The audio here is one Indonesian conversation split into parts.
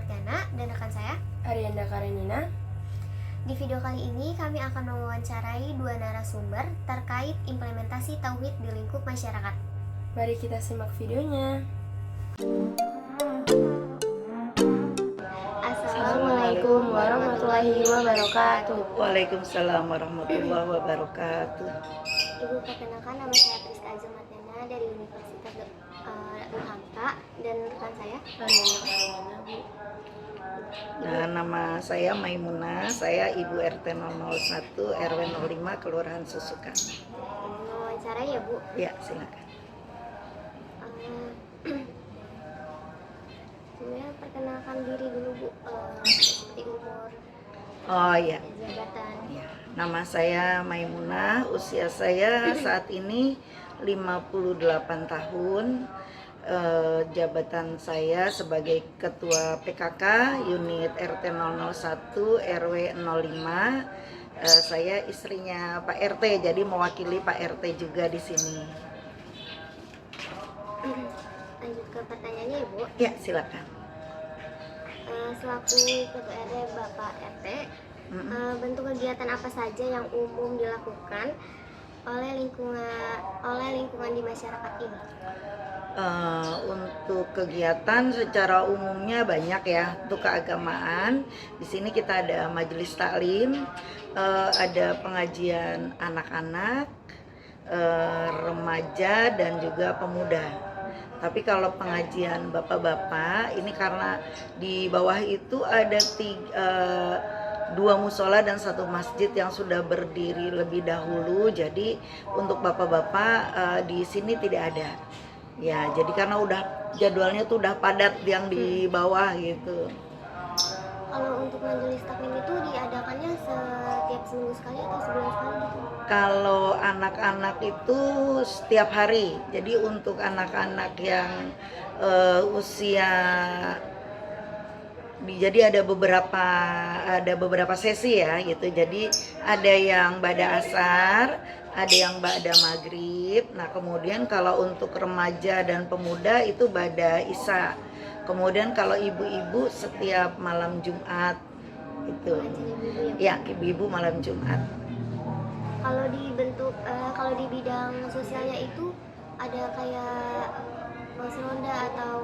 Martiana dan rekan saya Arianda Karenina. Di video kali ini kami akan mewawancarai dua narasumber terkait implementasi tauhid di lingkup masyarakat. Mari kita simak videonya. Assalamualaikum warahmatullahi wabarakatuh. Waalaikumsalam warahmatullahi wabarakatuh. Ibu, perkenalkan, nama saya Priska Azam Martiana dari Universitas Hamka dan rekan saya Arianda Karenina, Bu. Nah, nama saya Maimunah, saya Ibu RT 001 RW 05 Kelurahan Susukan. Mewawancarai ya, Bu. Ya, silakan. Sebenarnya perkenalkan diri dulu, Bu, seperti umur, Oh ya, jabatan. ya. Nama saya Maimunah, usia saya saat ini 58 tahun. Jabatan saya sebagai Ketua PKK Unit RT 001 RW 05. Saya istrinya Pak RT, jadi mewakili Pak RT juga di sini. Lanjut ke pertanyaannya ya, Bu. Ya, silakan. Selaku Ketua RT Bapak RT, bentuk kegiatan apa saja yang umum dilakukan oleh lingkungan di masyarakat ini? Untuk kegiatan secara umumnya banyak ya. Untuk keagamaan di sini kita ada majelis taklim, ada pengajian anak-anak, remaja dan juga pemuda. Tapi kalau pengajian bapak-bapak ini karena di bawah itu ada dua musola dan satu masjid yang sudah berdiri lebih dahulu, jadi untuk bapak-bapak di sini tidak ada. Ya, jadi karena udah jadwalnya tuh udah padat yang di bawah gitu. Kalau untuk majelis taklim itu diadakannya setiap seminggu sekali atau sebulan sekali gitu? Kalau anak-anak itu setiap hari. Jadi untuk anak-anak yang usia jadi ada beberapa sesi ya gitu. Jadi ada yang ba'da asar, ada yang ba'da maghrib. Nah, kemudian kalau untuk remaja dan pemuda itu ba'da isya. Kemudian kalau ibu-ibu setiap malam Jumat itu. Ya, ibu-ibu malam Jumat. Kalau di bidang sosialnya itu ada kayak ronda atau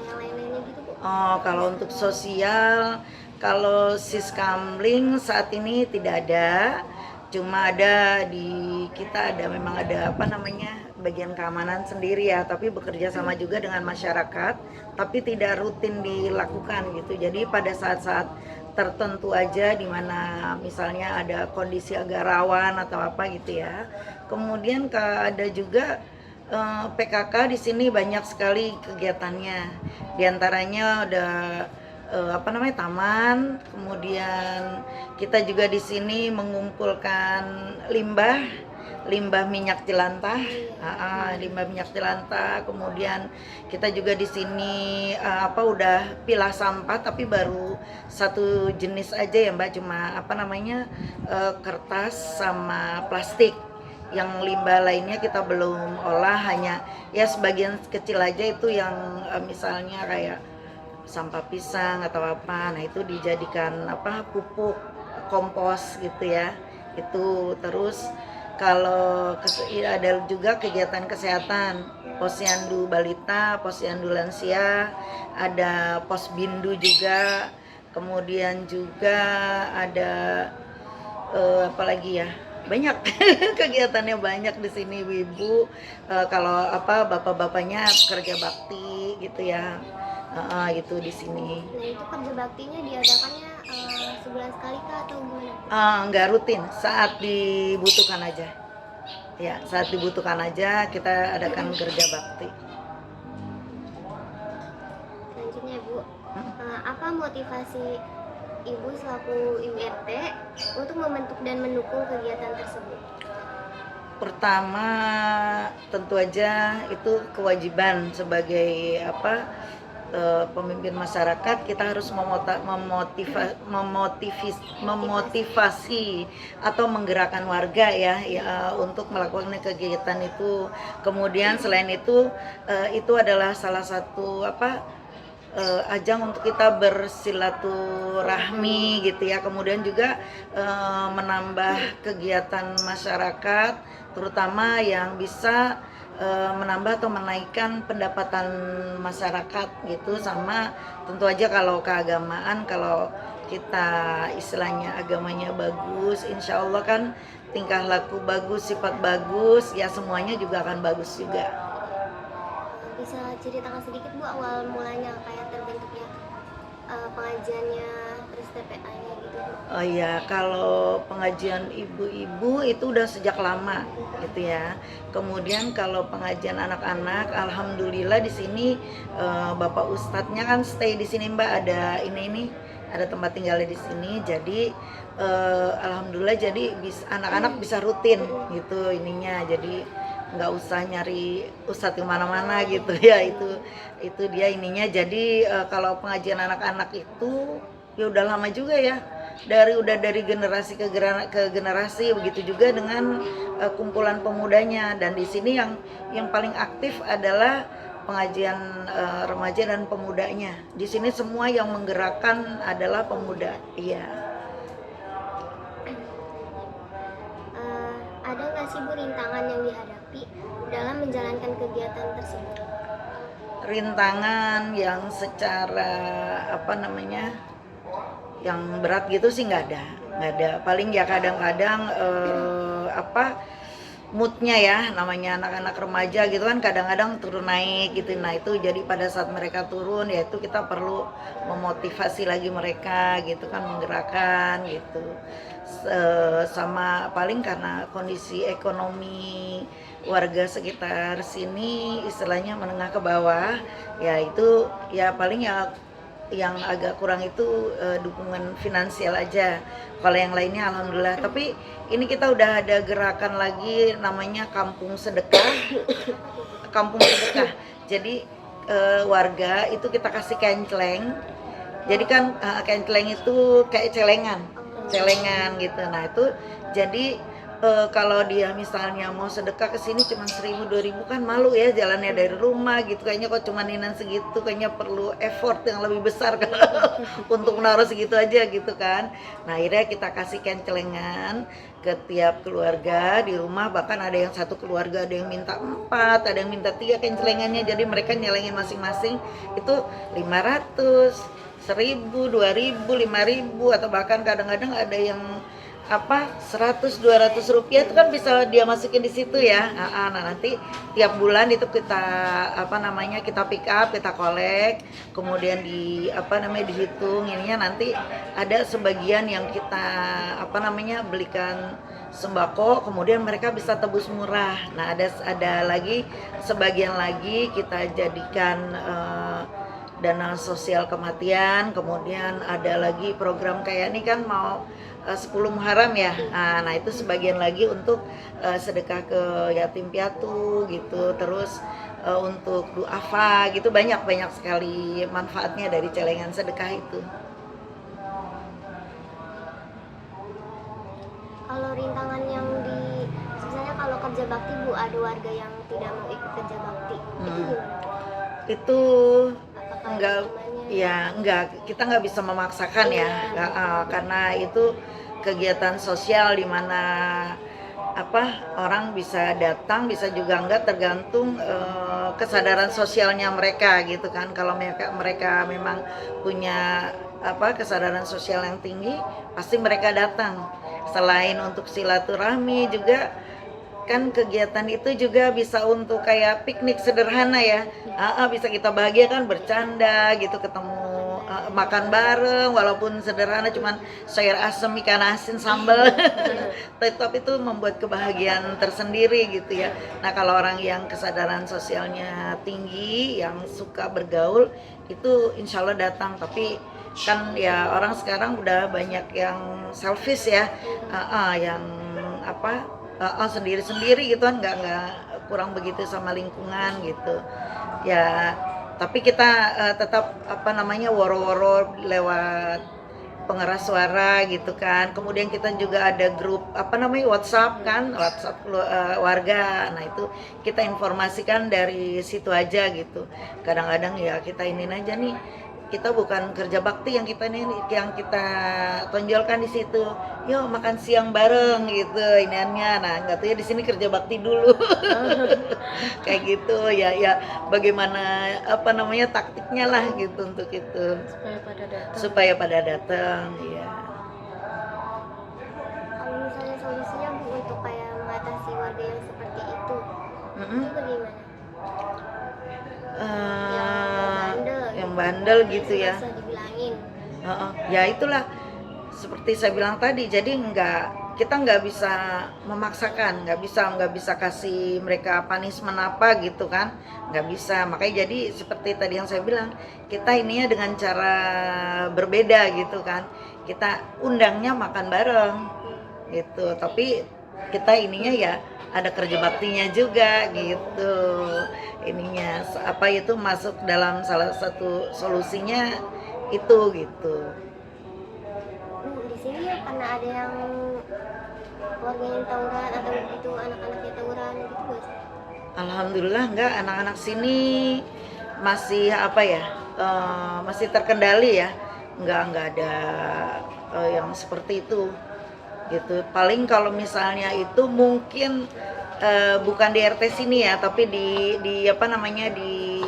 yang lain-lainnya gitu, Bu? Oh, kalau untuk sosial, kalau Siskamling saat ini tidak ada. Cuma ada memang ada bagian keamanan sendiri ya, tapi bekerja sama juga dengan masyarakat, tapi tidak rutin dilakukan gitu. Jadi pada saat-saat tertentu aja di mana misalnya ada kondisi agak rawan atau apa gitu ya. Kemudian ada juga PKK di sini banyak sekali kegiatannya. Di antaranya ada taman. Kemudian kita juga di sini mengumpulkan limbah minyak jelantah, limbah minyak jelantah. Kemudian kita juga di sini udah pilah sampah, tapi baru satu jenis aja ya Mbak, cuma kertas sama plastik. Yang limbah lainnya kita belum olah, hanya ya sebagian kecil aja itu yang misalnya kayak sampah pisang atau apa. Nah, itu dijadikan pupuk kompos gitu ya. Itu terus kalau ada juga kegiatan kesehatan, posyandu balita, posyandu lansia, ada posbindu juga. Kemudian juga ada banyak kegiatannya banyak di sini ibu. Kalau bapak-bapaknya kerja bakti gitu ya, gitu di sini. Nah, itu kerja baktinya diadakannya sebulan sekali kah atau gimana? Nggak rutin, saat dibutuhkan aja. Ya, saat dibutuhkan aja kita adakan kerja bakti. Selanjutnya, Bu, apa motivasi Ibu selaku Ibu RT untuk membentuk dan mendukung kegiatan tersebut? Pertama, tentu aja itu kewajiban sebagai pemimpin masyarakat. Kita harus memotivasi atau menggerakkan warga ya untuk melakukan kegiatan itu. Kemudian selain itu adalah salah satu ajang untuk kita bersilaturahmi gitu ya. Kemudian juga menambah kegiatan masyarakat, terutama yang bisa menambah atau menaikkan pendapatan masyarakat gitu. Sama tentu aja kalau keagamaan, kalau kita istilahnya agamanya bagus, insya Allah kan tingkah laku bagus, sifat bagus, ya semuanya juga akan bagus juga. Bisa ceritakan sedikit Bu awal mulanya kayak terbentuknya pengajiannya terus TPA-nya gitu Bu? Oh iya, kalau pengajian ibu-ibu itu udah sejak lama gitu ya. Kemudian kalau pengajian anak-anak, alhamdulillah di sini Bapak Ustadznya kan stay di sini Mbak, ada ini ada tempat tinggalnya di sini. Jadi alhamdulillah jadi anak-anak bisa rutin gitu ininya. Jadi nggak usah nyari ustadz kemana-mana gitu ya, itu dia ininya. Jadi kalau pengajian anak-anak itu ya udah lama juga ya, dari generasi ke generasi. Begitu juga dengan kumpulan pemudanya, dan di sini yang paling aktif adalah pengajian remaja dan pemudanya. Di sini semua yang menggerakkan adalah pemuda. Iya. Ada nggak sih Bu rintangan yang dihadapi dalam menjalankan kegiatan tersebut? Rintangan yang secara yang berat gitu sih nggak ada. Paling ya kadang-kadang moodnya ya, namanya anak-anak remaja gitu kan, kadang-kadang turun naik gitu. Nah itu jadi pada saat mereka turun ya itu kita perlu memotivasi lagi mereka gitu kan, menggerakkan gitu. Sama paling karena kondisi ekonomi warga sekitar sini istilahnya menengah ke bawah ya, itu ya paling ya yang agak kurang itu dukungan finansial aja. Kalau yang lainnya alhamdulillah. Tapi ini kita udah ada gerakan lagi namanya kampung sedekah. Kampung sedekah. Jadi warga itu kita kasih kenceleng. Jadi kan kenceleng itu kayak celengan gitu. Nah itu jadi kalau dia misalnya mau sedekah ke sini cuma 1.000-2.000 kan malu ya jalannya dari rumah gitu, kayaknya kok cuma inan segitu, kayaknya perlu effort yang lebih besar kan untuk menaruh segitu aja gitu kan. Nah akhirnya kita kasih kencelengan ke tiap keluarga di rumah, bahkan ada yang satu keluarga ada yang minta 4, ada yang minta 3 kencelengannya, jadi mereka nyelengin masing-masing itu 500, 1.000, 2.000, 5.000, atau bahkan kadang-kadang ada yang 100-200 rupiah itu kan bisa dia masukin di situ ya. Nah nanti tiap bulan itu kita kita pick up, kita kolek, kemudian dihitung ininya, nanti ada sebagian yang kita belikan sembako, kemudian mereka bisa tebus murah. Nah ada lagi sebagian lagi kita jadikan dana sosial kematian. Kemudian ada lagi program kayak ini kan mau 10 Muharram ya. Nah itu sebagian lagi untuk sedekah ke yatim piatu gitu. Terus untuk duafa gitu, banyak sekali manfaatnya dari celengan sedekah itu. Kalau rintangan yang misalnya kalau kerja bakti Bu, ada warga yang tidak mau ikut kerja bakti, itu gimana? Itu Apakah enggak, kita nggak bisa memaksakan ya, karena itu kegiatan sosial di mana orang bisa datang, bisa juga enggak, tergantung kesadaran sosialnya mereka gitu kan. Kalau mereka memang punya kesadaran sosial yang tinggi, pasti mereka datang. Selain untuk silaturahmi juga kan kegiatan itu juga bisa untuk kayak piknik sederhana ya. Bisa kita bahagiakan, bercanda gitu, ketemu makan bareng walaupun sederhana, cuman sayur asem, ikan asin, sambal. Tetap itu membuat kebahagiaan tersendiri gitu ya. Nah kalau orang yang kesadaran sosialnya tinggi, yang suka bergaul, itu insya Allah datang. Tapi kan ya orang sekarang udah banyak yang selfish ya, yang sendiri-sendiri gitu kan, nggak kurang begitu sama lingkungan gitu ya. Tapi kita tetap woro-woro lewat pengeras suara gitu kan. Kemudian kita juga ada grup apa namanya WhatsApp kan, WhatsApp warga. Nah itu kita informasikan dari situ aja gitu. Kadang-kadang ya kita ini aja nih, kita bukan kerja bakti yang kita tonjolkan di situ. Yuk makan siang bareng gitu iniannya. Nah nggak tuh ya di sini kerja bakti dulu. Kayak gitu ya, ya bagaimana apa namanya taktiknya lah gitu untuk itu supaya pada datang ya. Kalau misalnya solusinya Bu untuk kayak mengatasi warga yang seperti itu bagaimana? Yang bandel gitu ya. Bisa dibilangin. Ya itulah seperti saya bilang tadi, jadi kita nggak bisa memaksakan, nggak bisa kasih mereka punishment apa gitu kan, nggak bisa. Makanya jadi seperti tadi yang saya bilang, kita ininya dengan cara berbeda gitu kan, kita undangnya makan bareng gitu, tapi kita ininya ya ada kerja baktinya juga gitu. Ininya apa itu masuk dalam salah satu solusinya itu gitu. Di sini ya karena ada yang warganya tawuran atau gitu anak-anaknya tawuran gitu guys. Alhamdulillah enggak, anak-anak sini masih apa ya, masih terkendali ya, enggak ada yang seperti itu gitu. Paling kalau misalnya itu mungkin bukan di RT sini ya, tapi di apa namanya di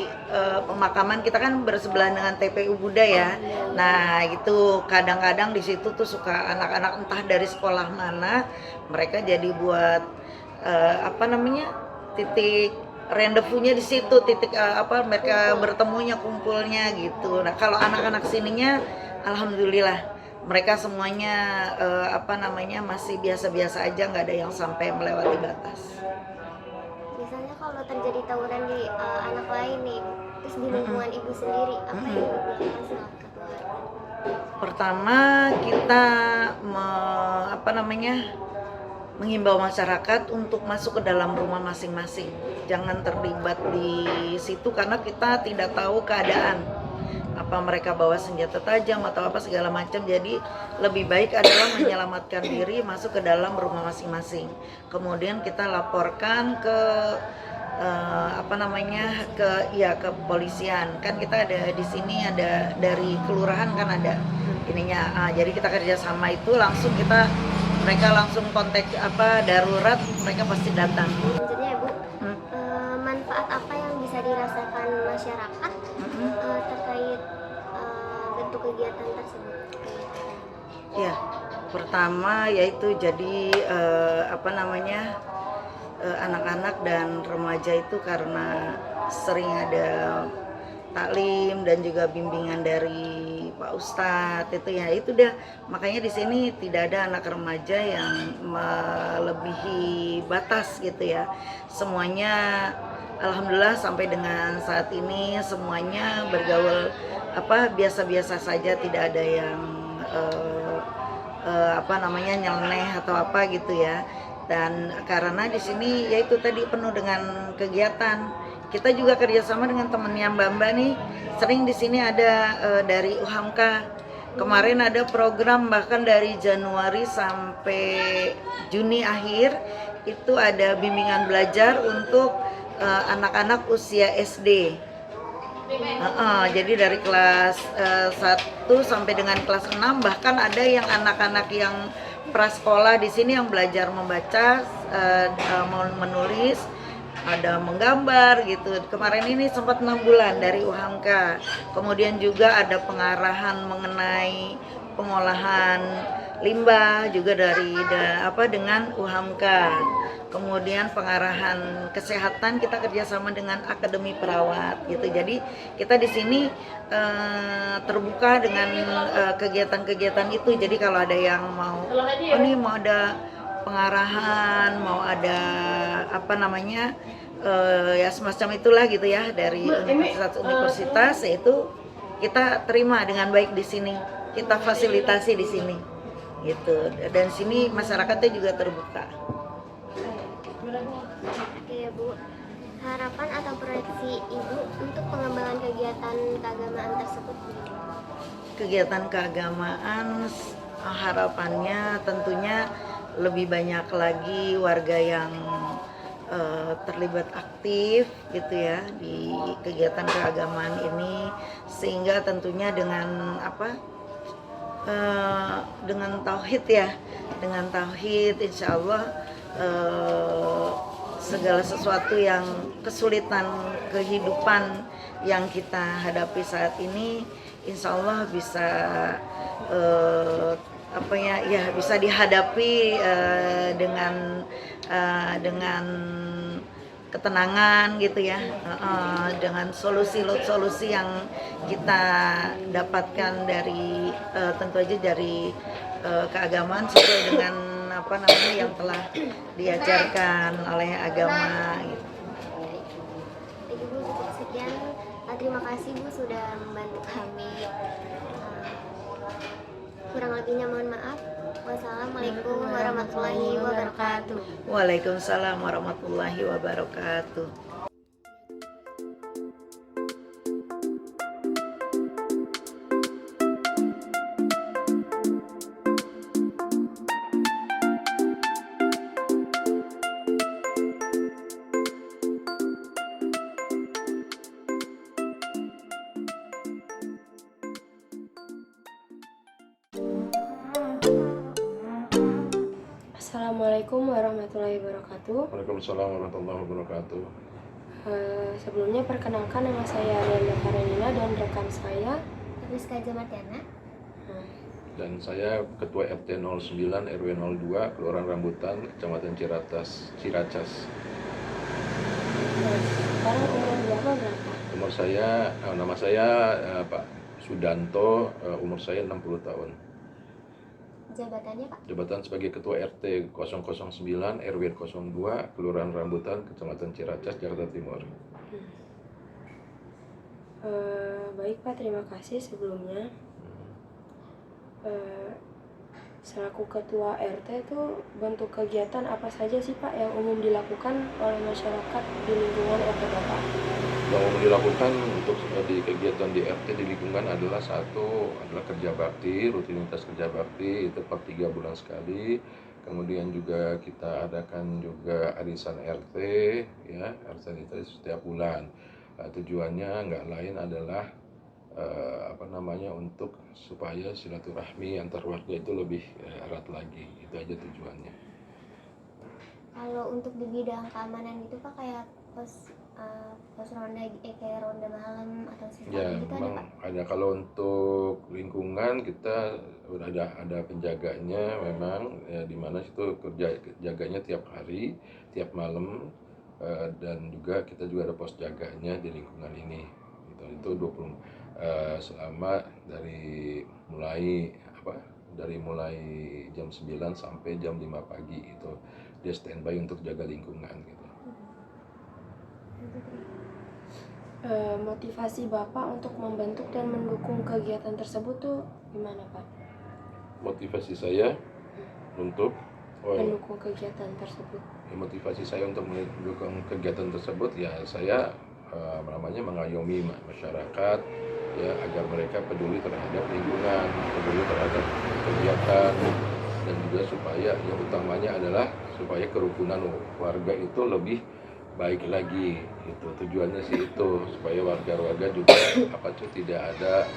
pemakaman kita kan bersebelahan dengan TPU Buddha ya. Nah itu kadang-kadang di situ tuh suka anak-anak entah dari sekolah mana mereka jadi buat apa namanya titik rendezvous-nya di situ, titik apa mereka bertemunya, kumpulnya gitu. Nah kalau anak-anak sininya alhamdulillah mereka semuanya apa namanya masih biasa-biasa aja, nggak ada yang sampai melewati batas. Misalnya kalau terjadi tawuran di anak lain nih, terus di lingkungan ibu sendiri, apa yang ibu lakukan selaku keluarga? Pertama kita apa namanya mengimbau masyarakat untuk masuk ke dalam rumah masing-masing, jangan terlibat di situ karena kita tidak tahu keadaan, apa mereka bawa senjata tajam atau apa segala macam. Jadi lebih baik adalah menyelamatkan diri, masuk ke dalam rumah masing-masing, kemudian kita laporkan ke apa namanya ke kepolisian. Kan kita ada di sini, ada dari kelurahan kan ada ininya, jadi kita kerjasama itu langsung mereka langsung kontak apa darurat, mereka pasti datang. Selanjutnya ya Bu, manfaat apa yang bisa dirasakan masyarakat terkait bentuk kegiatan tersebut? Ya, pertama yaitu jadi apa namanya anak-anak dan remaja itu karena sering ada taklim dan juga bimbingan dari Pak Ustadz itu ya, itu dah makanya di sini tidak ada anak remaja yang melebihi batas gitu ya. Semuanya alhamdulillah sampai dengan saat ini semuanya bergaul apa biasa-biasa saja, tidak ada yang apa namanya nyeleneh atau apa gitu ya. Dan karena di sini yaitu tadi penuh dengan kegiatan. Kita juga kerjasama dengan temennya Mbak nih, sering di sini ada dari UHAMKA. Kemarin ada program bahkan dari Januari sampai Juni akhir itu ada bimbingan belajar untuk anak-anak usia SD. Jadi dari kelas 1 sampai dengan kelas 6, bahkan ada yang anak-anak yang prasekolah di sini yang belajar membaca, menulis, ada menggambar gitu. Kemarin ini sempat 6 bulan dari UHAMKA. Kemudian juga ada pengarahan mengenai pengolahan limbah juga dari dengan UHAMKA. Kemudian pengarahan kesehatan kita kerjasama dengan Akademi Perawat gitu. Jadi kita di sini terbuka dengan kegiatan-kegiatan itu. Jadi kalau ada yang mau mau ada pengarahan, mau ada apa namanya ya semacam itulah gitu ya dari universitas itu kita terima dengan baik di sini, kita fasilitasi di sini gitu. Dan sini masyarakatnya juga terbuka. Oke ya Bu, harapan atau proyeksi Ibu untuk pengembangan kegiatan keagamaan tersebut? kegiatan keagamaan harapannya tentunya lebih banyak lagi warga yang terlibat aktif gitu ya di kegiatan keagamaan ini, sehingga tentunya dengan dengan tauhid ya, dengan tauhid insya Allah segala sesuatu yang kesulitan kehidupan yang kita hadapi saat ini insya Allah bisa bisa dihadapi dengan ketenangan gitu ya, dengan solusi yang kita dapatkan dari tentu aja dari keagamaan sesuai dengan yang telah diajarkan oleh agama gitu. Baik Ibu, cukup sekian. Terima kasih Bu sudah membantu kami. Kurang lebihnya mohon maaf. Wassalamualaikum warahmatullahi wabarakatuh. Waalaikumsalam warahmatullahi wabarakatuh. Assalamualaikum warahmatullahi wabarakatuh. Waalaikumsalam warahmatullahi wabarakatuh. Sebelumnya perkenalkan, nama saya Ariana Karenina dan rekan saya Rizka Jamatiana. Dan saya Ketua RT 09 RW 02 Kelurahan Rambutan, Kecamatan Ciracas. Sekarang umur berapa? Umur saya, nama saya Pak Sudanto, umur saya 60 tahun. Jabatannya Pak? Jabatan sebagai Ketua RT 009 RW 02 Kelurahan Rambutan, Kecamatan Ciracas, Jakarta Timur. Baik Pak, terima kasih sebelumnya. Selaku Ketua RT itu bentuk kegiatan apa saja sih Pak yang umum dilakukan oleh masyarakat di lingkungan RT Bapak? Yang umum dilakukan untuk di kegiatan di RT di lingkungan adalah adalah kerja bakti, rutinitas kerja bakti itu per 3 bulan sekali. Kemudian juga kita adakan juga arisan RT, ya, arisan itu setiap bulan. Tujuannya nggak lain adalah untuk supaya silaturahmi antar warga itu lebih erat lagi. Itu aja tujuannya. Kalau untuk di bidang keamanan gitu Pak, kayak pos ronda, kayak ronda malam atau sistem Ya, gitu ada memang Pak? ada. Kalau untuk lingkungan kita udah ada penjaganya memang, ya, di mana itu jaganya tiap hari, tiap malam, dan juga kita juga ada pos jaganya di lingkungan ini. Itu 20 selama dari mulai jam 9 sampai jam 5 pagi itu dia standby untuk jaga lingkungan gitu. Motivasi Bapak untuk membentuk dan mendukung kegiatan tersebut tuh gimana Pak? Motivasi saya untuk Mendukung kegiatan tersebut. motivasi saya untuk mendukung kegiatan tersebut ya saya mengayomi masyarakat ya agar mereka peduli terhadap lingkungan, peduli terhadap kegiatan, dan juga supaya yang utamanya adalah supaya kerukunan warga itu lebih baik lagi. Itu tujuannya sih, itu supaya warga-warga juga tidak ada,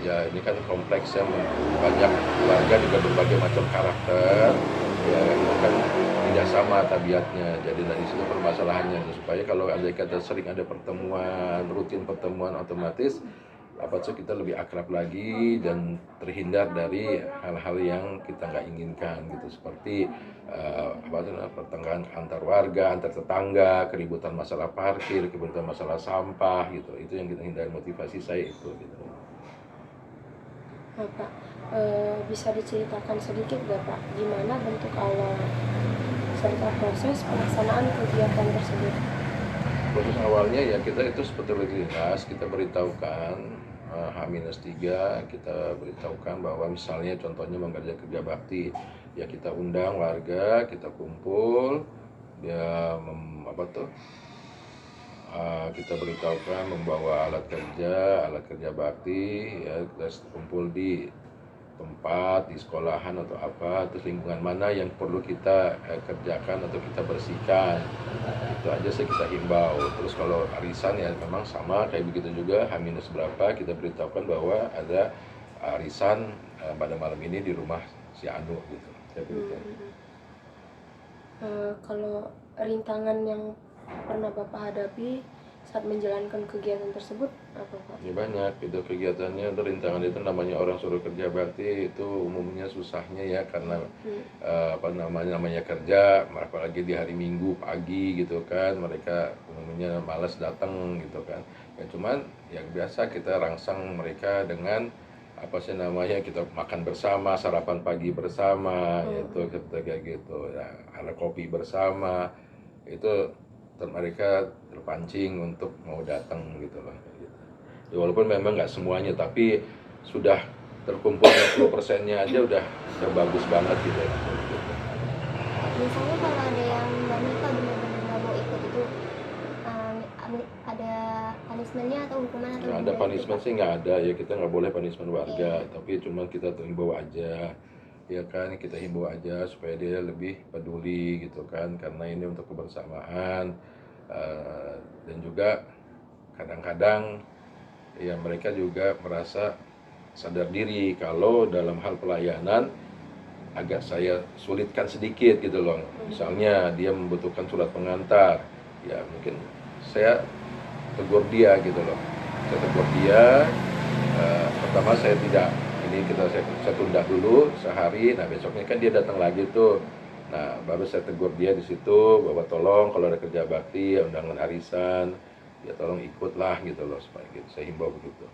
ya ini kan kompleks ya, banyak warga juga berbagai macam karakter ya, itu kan tidak sama tabiatnya. Jadi dari situ permasalahannya, supaya kalau sering ada pertemuan, rutin pertemuan, otomatis kita lebih akrab lagi dan terhindar dari hal-hal yang kita nggak inginkan gitu, seperti pertengkaran antar warga, antar tetangga, keributan masalah parkir, keributan masalah sampah gitu. Itu yang kita hindari. Motivasi saya itu gitu. Bapak, bisa diceritakan sedikit Bapak gimana bentuk awal serta proses pelaksanaan kegiatan tersebut? Proses awalnya ya kita itu seperti rutinitas, kita beritahukan H-3, kita beritahukan bahwa misalnya contohnya mengerjakan kerja bakti, ya kita undang warga, kita kumpul, dia kita beritahukan membawa alat kerja bakti, ya kita kumpul di tempat di sekolahan atau apa, terus lingkungan mana yang perlu kita kerjakan atau kita bersihkan. Itu aja sih kita himbau. Terus kalau arisan ya memang sama kayak begitu juga, H- berapa kita beritahukan bahwa ada arisan pada malam ini di rumah si Anu gitu. Kayak begitu. Kalau rintangan yang pernah Bapak hadapi saat menjalankan kegiatan tersebut apa Pak? Ya banyak itu kegiatannya, rintangan itu namanya orang suruh kerja bakti itu umumnya susahnya ya karena namanya kerja, apalagi di hari Minggu pagi gitu kan, mereka umumnya malas datang gitu kan. Ya cuman yang biasa kita rangsang mereka dengan apa sih namanya, kita makan bersama, sarapan pagi bersama, itu kita kayak gitu ya, ada kopi bersama, itu mereka terpancing untuk mau datang gitu loh gitu. Ya, walaupun memang nggak semuanya, tapi sudah terkumpul 60%-nya aja udah bagus banget gitu. Misalnya kalau ada yang Mbak Mika benar-benar nggak mau ikut itu, ada punishment-nya atau hukuman atau Nggak ada gimana gitu, punishment Pak? sih, nggak ada ya, kita nggak boleh punishment warga, tapi cuma kita himbau aja ya kan, kita himbau aja supaya dia lebih peduli gitu kan, karena ini untuk kebersamaan. Dan juga kadang-kadang ya mereka juga merasa sadar diri kalau dalam hal pelayanan agak saya sulitkan sedikit gitu loh. Misalnya dia membutuhkan surat pengantar, ya mungkin saya tegur dia gitu loh. Saya tegur dia, pertama saya tidak, ini saya tunda dulu sehari, nah besoknya kan dia datang lagi tuh. Nah, baru saya tegur dia di situ bahwa tolong kalau ada kerja bakti, undangan arisan, ya tolong ikutlah gitu loh, supaya gitu. Saya himbau begitu.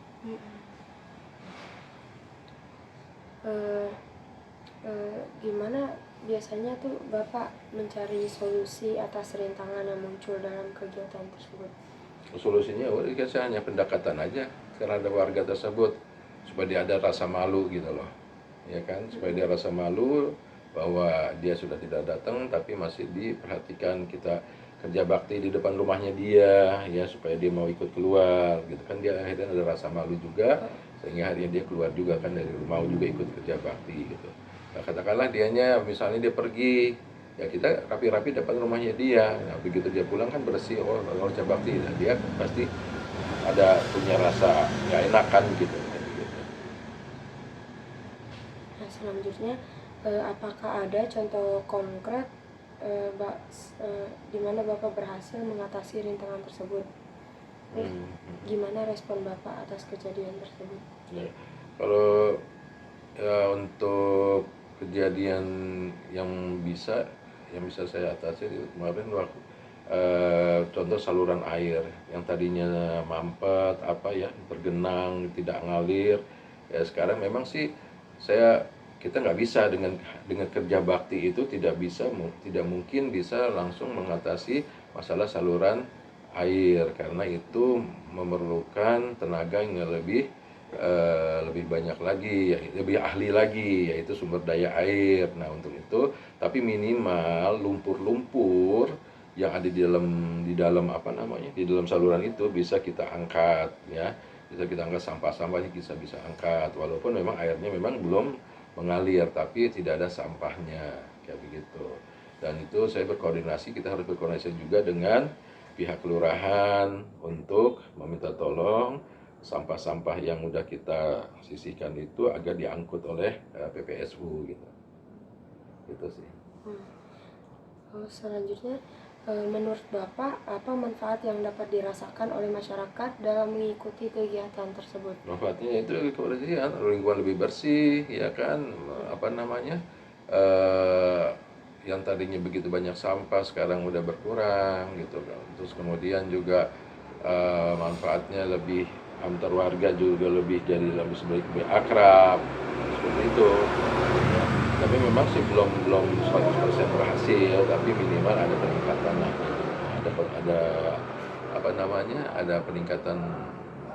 Gimana biasanya tuh Bapak mencari solusi atas rintangan yang muncul dalam kegiatan tersebut? Solusinya saya hanya pendekatan aja terhadap warga tersebut supaya dia ada rasa malu gitu loh, ya kan, supaya dia rasa malu bahwa dia sudah tidak datang tapi masih diperhatikan, kita kerja bakti di depan rumahnya dia ya, supaya dia mau ikut keluar gitu kan, dia akhirnya ada rasa malu juga sehingga akhirnya dia keluar juga kan dari rumah, mau juga ikut kerja bakti gitu. Nah, katakanlah dianya misalnya dia pergi, ya kita rapi-rapi depan rumahnya dia. Nah, begitu dia pulang kan bersih, oh kalau kerja bakti, nah, dia pasti ada punya rasa nggak enakan gitu. Nah, selanjutnya apakah ada contoh konkret di mana Bapak berhasil mengatasi rintangan tersebut? Gimana respon Bapak atas kejadian tersebut? Ya, kalau ya untuk kejadian yang bisa saya atasi kemarin waktu contoh saluran air yang tadinya mampet tergenang tidak ngalir, ya sekarang memang sih kita nggak bisa dengan kerja bakti itu tidak mungkin bisa langsung mengatasi masalah saluran air, karena itu memerlukan tenaga yang lebih banyak lagi, lebih ahli lagi, yaitu sumber daya air. Nah untuk itu, tapi minimal lumpur-lumpur yang ada di dalam di dalam saluran itu bisa kita angkat ya, bisa kita angkat, sampah-sampahnya bisa angkat, walaupun memang airnya memang belum mengalir tapi tidak ada sampahnya kayak begitu. Dan itu kita harus berkoordinasi juga dengan pihak kelurahan untuk meminta tolong sampah-sampah yang udah kita sisihkan itu agar diangkut oleh PPSU gitu. Gitu sih. Selanjutnya, menurut Bapak apa manfaat yang dapat dirasakan oleh masyarakat dalam mengikuti kegiatan tersebut? Manfaatnya itu kebersihan, lingkungan lebih bersih, ya kan, yang tadinya begitu banyak sampah sekarang udah berkurang gitu kan. Terus kemudian juga manfaatnya lebih antar warga juga lebih lebih akrab seperti itu. Tapi memang sih belum 100% berhasil, tapi minimal ada peningkatan lah. Ada peningkatan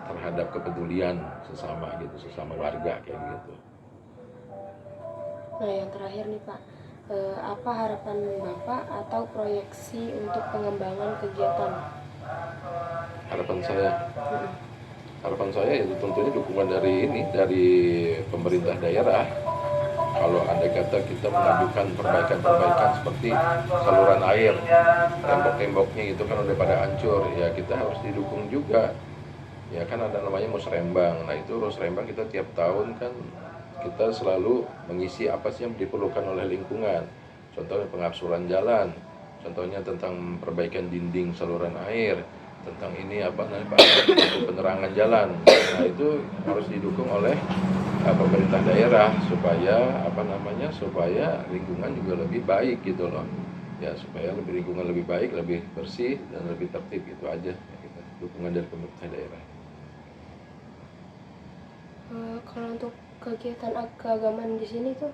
terhadap kepedulian sesama warga kayak gitu. Nah, yang terakhir nih Pak, apa harapan Bapak atau proyeksi untuk pengembangan kegiatan Harapan saya itu tentunya dukungan dari pemerintah daerah. Kalau andai kata kita mengajukan perbaikan seperti saluran air, tembok-temboknya itu kan udah pada hancur, ya kita harus didukung juga. Ya kan ada namanya musrembang. Nah itu musrembang kita tiap tahun kan kita selalu mengisi apa sih yang diperlukan oleh lingkungan. Contohnya pengapsuran jalan, contohnya tentang perbaikan dinding saluran air, tentang ini apa namanya penerangan jalan. Nah itu harus didukung oleh pemerintah daerah supaya supaya lingkungan juga lebih baik gitu loh. Ya supaya lingkungan lebih baik, lebih bersih dan lebih tertib, gitu aja ya, kita dukungan dari pemerintah daerah. Kalau untuk kegiatan keagamaan di sini tuh,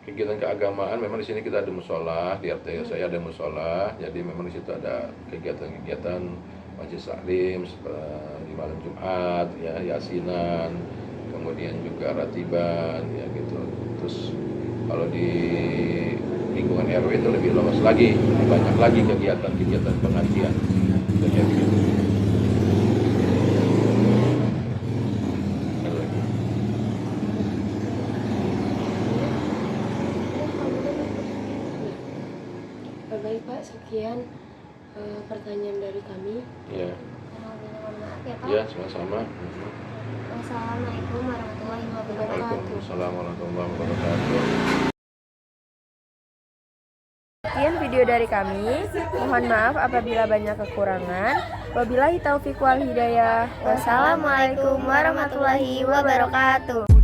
Kegiatan keagamaan memang di sini kita ada musola, di RT saya ada musola, jadi memang di situ ada kegiatan-kegiatan majelis taklim di malam Jumat, ya yasinan, kemudian juga ratiban, ya gitu. Terus kalau di lingkungan RW itu lebih luas lagi, lebih banyak lagi kegiatan-kegiatan pengajian. Kayak begitu. baik Pak, sekian pertanyaan dari kami. Ya, Mohon maaf ya Pak. ya sama-sama. Wassalamualaikum warahmatullahi wabarakatuh. Waalaikumsalam warahmatullahi wabarakatuh. Sekian video dari kami. Mohon maaf apabila banyak kekurangan. Wabillahi taufiq wal hidayah. Wassalamualaikum warahmatullahi wabarakatuh.